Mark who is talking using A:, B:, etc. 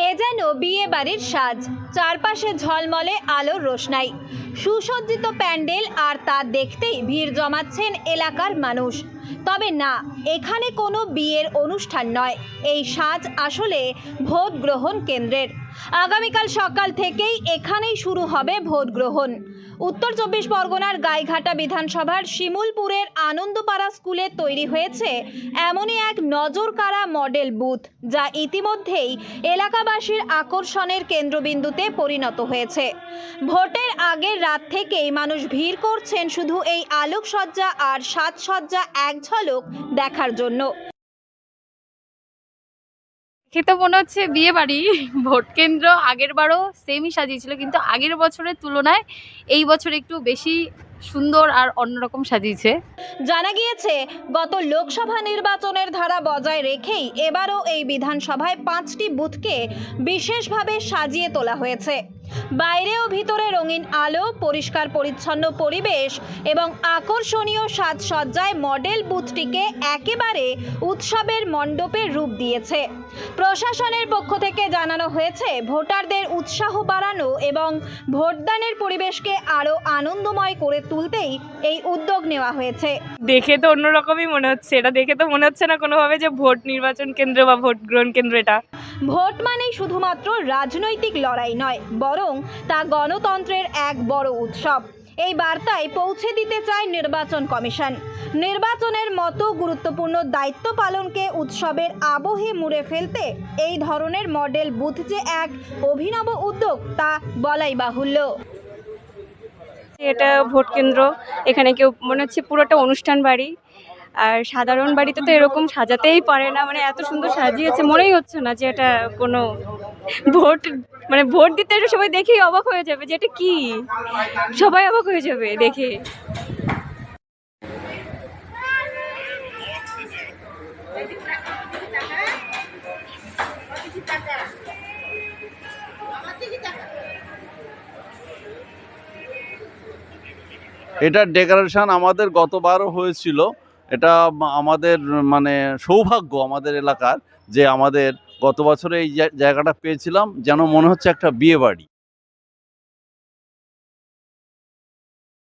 A: এ যেন বিয়ে বাড়ির সাজ। চারপাশে ঝলমলে আলোর রোশনাই, সুসজ্জিত প্যান্ডেল, আর তা দেখতেই ভিড় জমাচ্ছেন এলাকার মানুষ। তবে না, এখানে কোনো বিয়ের অনুষ্ঠান নয়, এই সাজ আসলে ভোট গ্রহণ কেন্দ্রের। আগামীকাল সকাল থেকেই এখানেই শুরু হবে ভোট গ্রহণ। উত্তর 24 পরগনার গাইঘাটা বিধানসভার শিমুলপুরের আনন্দপাড়া স্কুলে তৈরি হয়েছে এমনই এক নজরকাড়া মডেল বুথ, যা ইতিমধ্যেই এলাকাবাসীর আকর্ষণের কেন্দ্রবিন্দুতে পরিণত হয়েছে। ভোটের আগের রাত থেকেই মানুষ ভিড় করছেন শুধু এই আলোকসজ্জা আর সাজসজ্জা এক ঝলক দেখার জন্য।
B: দেখে তো মনে হচ্ছে বিয়ে বাড়ি। ভোট কেন্দ্র আগের বারও সেমই সাজিয়েছিল, কিন্তু আগের বছরের তুলনায় এই বছর একটু বেশি সুন্দর আর অন্যরকম সাজিয়েছে।
A: জানা গিয়েছে, গত লোকসভা নির্বাচনের ধারা বজায় রেখেই এবারও এই বিধানসভায় 5টি বুথকে বিশেষভাবে সাজিয়ে তোলা হয়েছে। বাইরে ও ভিতরে রঙিন আলো, পরিষ্কার পরিচ্ছন্ন পরিবেশ এবং আকর্ষণীয় সাজসজ্জায় মডেল বুথটিকে একেবারে উৎসবের মণ্ডপের রূপ দিয়েছে। প্রশাসনের পক্ষ থেকে জানানো হয়েছে, ভোটারদের উৎসাহ বাড়ানো এবং ভোটদানের পরিবেশকে আরও আনন্দময় করে তুলতেই এই উদ্যোগ নেওয়া হয়েছে।
B: দেখে তো অন্যরকমই মনে হচ্ছে, এটা দেখে তো মনে হচ্ছে না কোনোভাবে যে ভোট নির্বাচন কেন্দ্র বা ভোট গ্রহণ কেন্দ্র। এটা
A: ভোট মানেই শুধুমাত্র রাজনৈতিক লড়াই নয়, বরং তা গণতন্ত্রের এক বড় উৎসব। এই বার্তায় পৌঁছে দিতে চায় নির্বাচন কমিশন। নির্বাচনের মতো গুরুত্বপূর্ণ দায়িত্ব পালনকে উৎসবের আবহে মুড়ে ফেলতে এই ধরনের মডেল বুথ যে এক অভিনব উদ্যোগ, তা বলাই বাহুল্য।
B: এটা ভোট কেন্দ্র, এখানে কেউ মনে হচ্ছে পুরোটা অনুষ্ঠান বাড়ি। আর সাধারণ বাড়িতে তো এরকম সাজাতেই পারে না, মানে এত সুন্দর সাজিয়েছে, মনেই হচ্ছে না যে এটা কোনো ভোট, মানে ভোট দিতে এটা সবাই দেখেই অবাক হয়ে যাবে যে এটা কি, সবাই অবাক হয়ে যাবে দেখে।
C: এটার ডেকোরেশন আমাদের গতবারও হয়েছিল। এটা আমাদের মানে সৌভাগ্য আমাদের এলাকার, যে আমাদের গত বছরে এই জায়গাটা পেয়েছিলাম, যেন মনে হচ্ছে একটা বিয়ে বাড়ি।